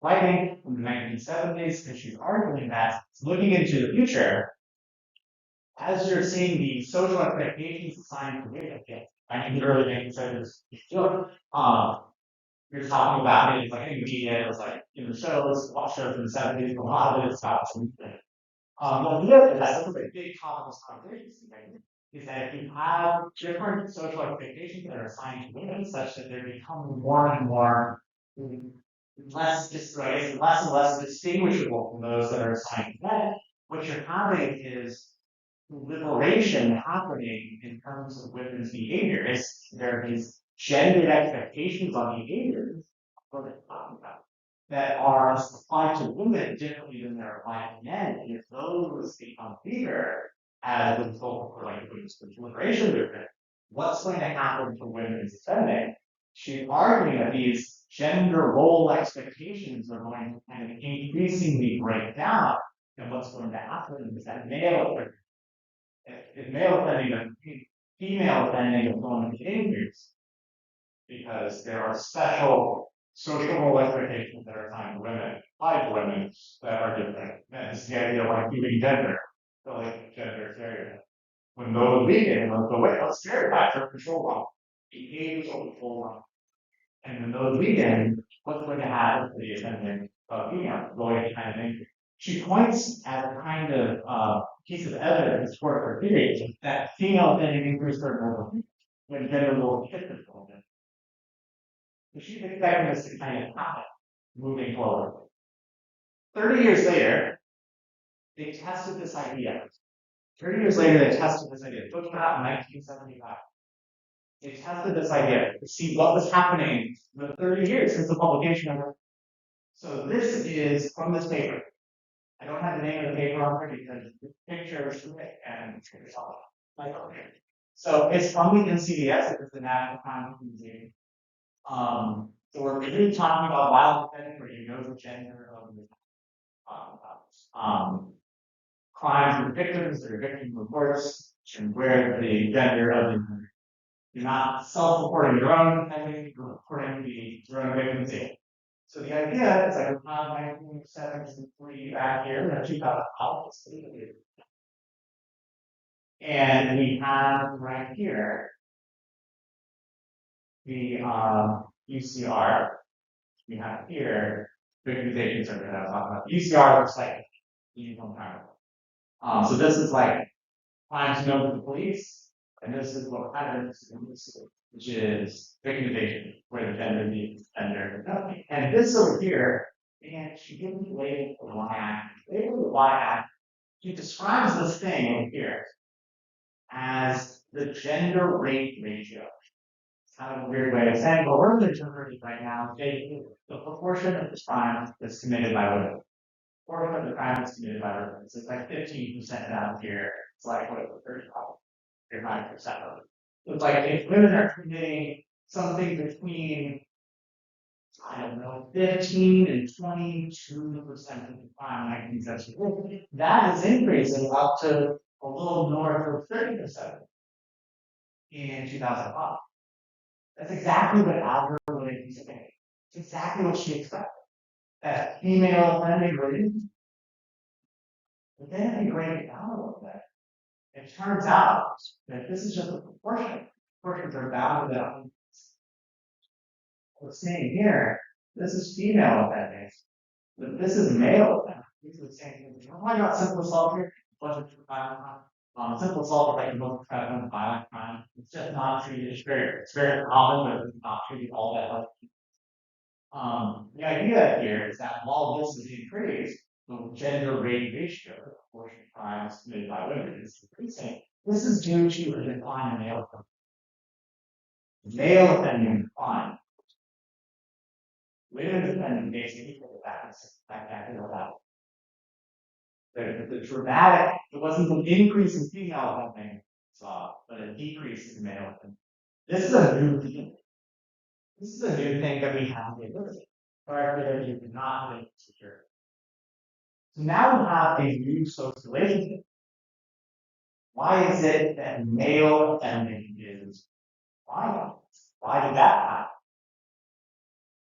writing from the 1970s, and she's arguing that looking into the future, as you're seeing the social expectations assigned to women, I in the early 1970s, you're talking about it, like in the media, it was like in the shows, watch shows in the 70s, a lot of it is about women. The idea is that this is a big topic of conversation today, is that if you have different social expectations that are assigned to women, such that they're becoming more and more less just I guess less and less distinguishable from those that are assigned to men, what you're having is liberation happening in terms of women's behaviors. There are these gendered expectations on behaviors what they're talking about that are applied to women differently than they're applied to men. And if those become bigger as a result of like women's liberation movement, what's going to happen to women's spending? She's arguing that these gender role expectations are going to kind of increasingly break down. And what's going to happen is that if male offending and female offending is going to increase because there are special social role expectations that are assigned to women, applied to women that are different. And it's the idea of like moving gender, so like gender stereotypes. When those weaken, when those stereotypes are controlled on, behaviors are controlled on. And when those weaken, what's going to happen to the offending female? Going to kind of increase. She points at a kind of piece of evidence for her theory that female offending increased their normal when gender roles shifted a little bit. So she's expecting this to kind of happen moving forward. 30 years later, they tested this idea. 30 years later, they tested this idea. It took them out in 1975. They tested this idea to see what was happening in the 30 years since the publication of it. So this is from this paper. I don't have the name of the paper on here because the picture is too big and it's all like okay. So it's from the NCDS, it's the National Crime Museum. So we're really talking about violent offending where you know the gender of the crimes and victims, their victim reports, and where the gender of the you're not self-reporting your own offending, you're reporting your own victims. So the idea is I would have 1973 back here, and 2000 and we have right here the UCR. We have here victimization survey that I was talking about. UCR looks like uniform crime. So this is like crimes known to the police, and this is what kind of which is victimization, where the gender meets gender. And this over here, and she gives me label for the y-axis. Label for the y-axis, she describes this thing over here as the gender rate ratio. It's kind of a weird way of saying, but we're interpreting right now, the proportion of the crime that's committed by women. Proportion of the crime that's committed by women. So it's like 15% down here. It's like what 35% of it. So it's like if women are committing something between I don't know, 15 and 22% of the crime in 1970. That is increasing up to a little north of 30% in 2005. That's exactly what Albert would anticipate. It's exactly what she expected. That female offending rate, but then if you break it down a little bit, it turns out that this is just a proportion. Proportions are bound to that. We're seeing here, this is female offending. But this is male offending. These are the same things. You know why I got simple assault here? Violent crime. Simple assault is like the most prevalent violent crime. It's just not treated. It's very common, but it's not treated all that much. The idea here is that while this is increased, the gender rate ratio, the proportion of crimes committed by women is increasing. This is due to a decline in male offending. Male offending decline. Women offending basically back the dramatic, it wasn't an increase in female offending, but a decrease in male offending. This is a new thing. This is a new thing that we have in university. Prior to that, you did not have security. So now we have a new social relationship. Why is it that male offending is violent? Why did that happen?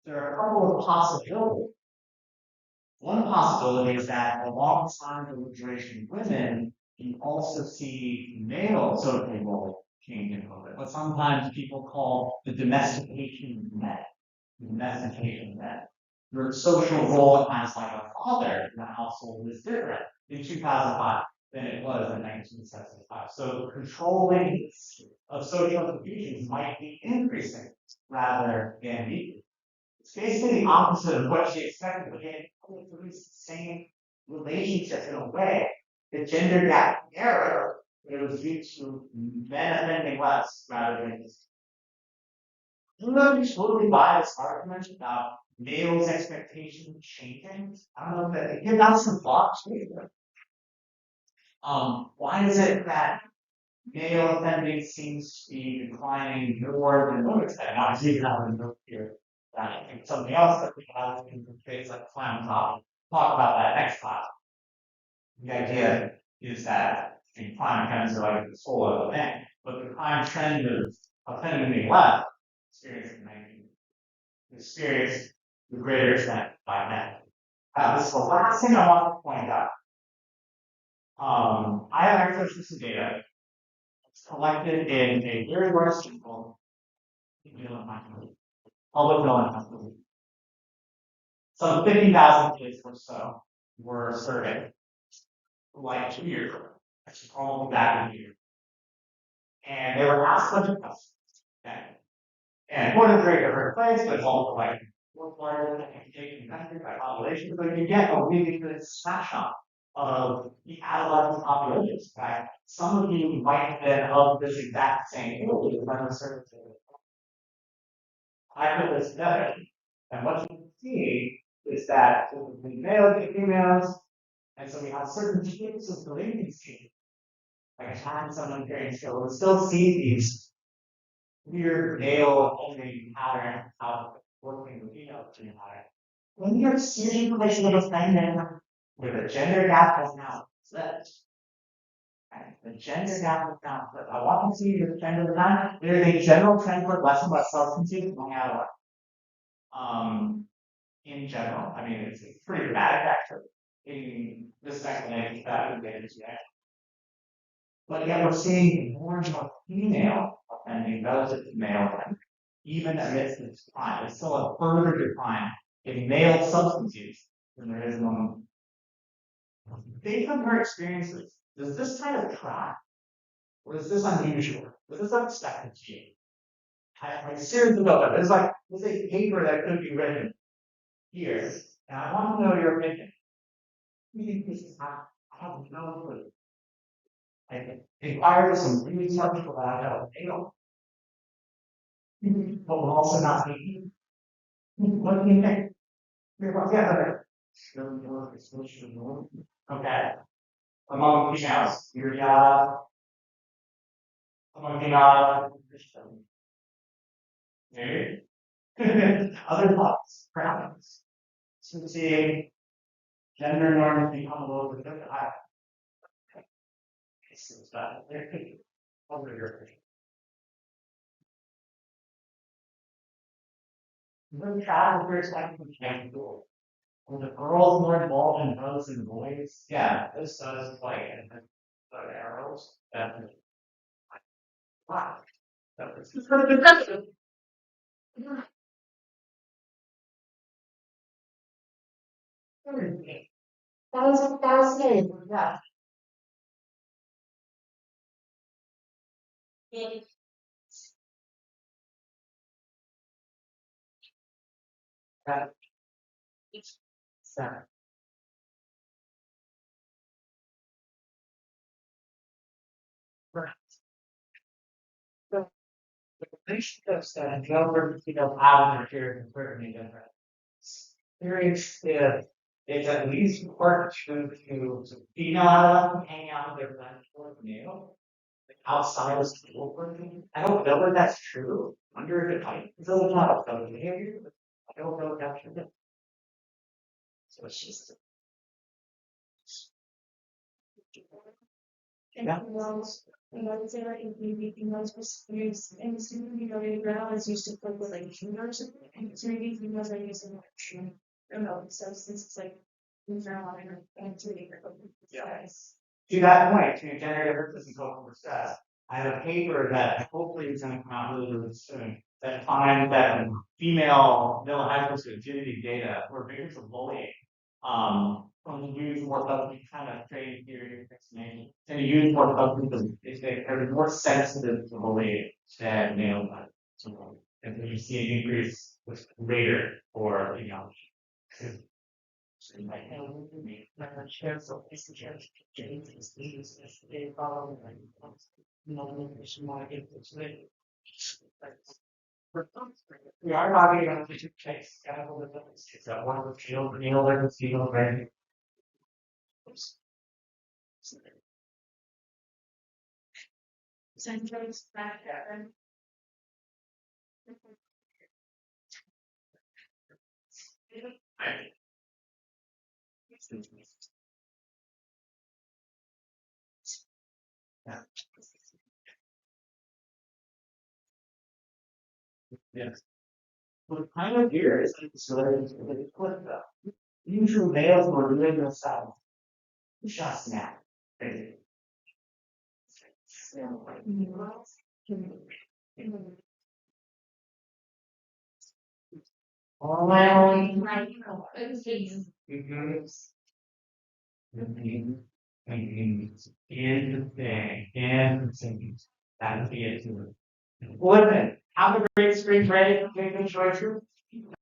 There are a couple of possibilities. One possibility is that alongside the liberation of women, you also see male social role changing a little bit. What sometimes people call the domestication of men. The domestication of men. Your social role as like a father in the household is different in 2005 than it was in 1975. So controlling of social institutions might be increasing rather than decreasing. It's basically the opposite of what she expected, but yet it produces the same relationship in a way. The gender gap narrowed, but it was due to men offending less rather than just. You know, you totally buy this argument about males' expectations changing. I don't know if that give out some thoughts. Why is it that male offending seems to be declining more than women's offending? Obviously, you're not going to go here. I think something else that we have in things like climate topic. Talk about that next class. The idea is that crime trends are like the soul of the thing, but the crime trend of offending being left experienced to a greater extent by men. This is the last thing I want to point out. I have access to some data. It's collected in a very large sample. Public knowledge. Some 50,000 kids or so were surveyed like 2 years ago. Actually, all back in a year. And they were asked a bunch of questions. Okay. And one of the very different place, but it's also like work larger education country by population, so you get a really good snapshot of the adolescent populations. In fact, some of you might have been of this exact same age when the service. I put this together, and what you can see is that the males and females, and so we have certain types of delinquency, like having someone carrying skill, we still see these weird male only pattern out working with females in pattern. When you're seeing places of offending where the gender gap has now flipped. Okay? The gender gap has now flipped. I want to see the trend of the time. There's a general trend for less and less substance use going out in general. I mean, it's pretty dramatic actually. In this explanation that we get into today. But yet we're seeing more and more female offending relative to male offending, even amidst this decline. There's still a further decline in male substance use than there is among women. Based on her experiences, does this kind of track? Or is this unusual? Is this unexpected to you? I seriously don't know. There's a paper that could be written here, and I want to know your opinion. You think this is happening? I have no clue. I inquired some really smart people that I know. They don't. But we're also not thinking. What do you think? Yeah. Okay. Among females, among maybe. Other thoughts, perhaps. So see gender norms become a little bit different. Over here. The child perspective can do. When the girls more involved in girls and boys, yeah, this does play in the arrows. Definitely. Wow. That was fascinating. Yeah. That, sad. Right. The relationships that Gilbert, have in their peers and certainly different. Curious if it's at least important to female adolescents hang out with their friends for male, like outside of school working. I don't know if that's true. Under the type, it's a little not of behavior, but I don't know if that's true. So it's just yeah. And I would say like maybe females was used and now is used to cook with like juniors and so maybe females are using like I don't know substances like Yes. To that point, to generate alertness and social stress, I have a paper that hopefully is going to come out really, really soon that finds that female high school students using data for victims of bullying, when you use more substance kind of training theory and explanation, and you use more substances, they're more sensitive to bullying than male. So, and then you see an increase with greater for female. We are talking about the two case. It's that one with field, Neil, and field, right? Yeah. Yes. What kind of here is it's related to the clip though. Usual males were living the south. Just now. Oh, interesting. That would be it too. Well, have a great spring break. Enjoy your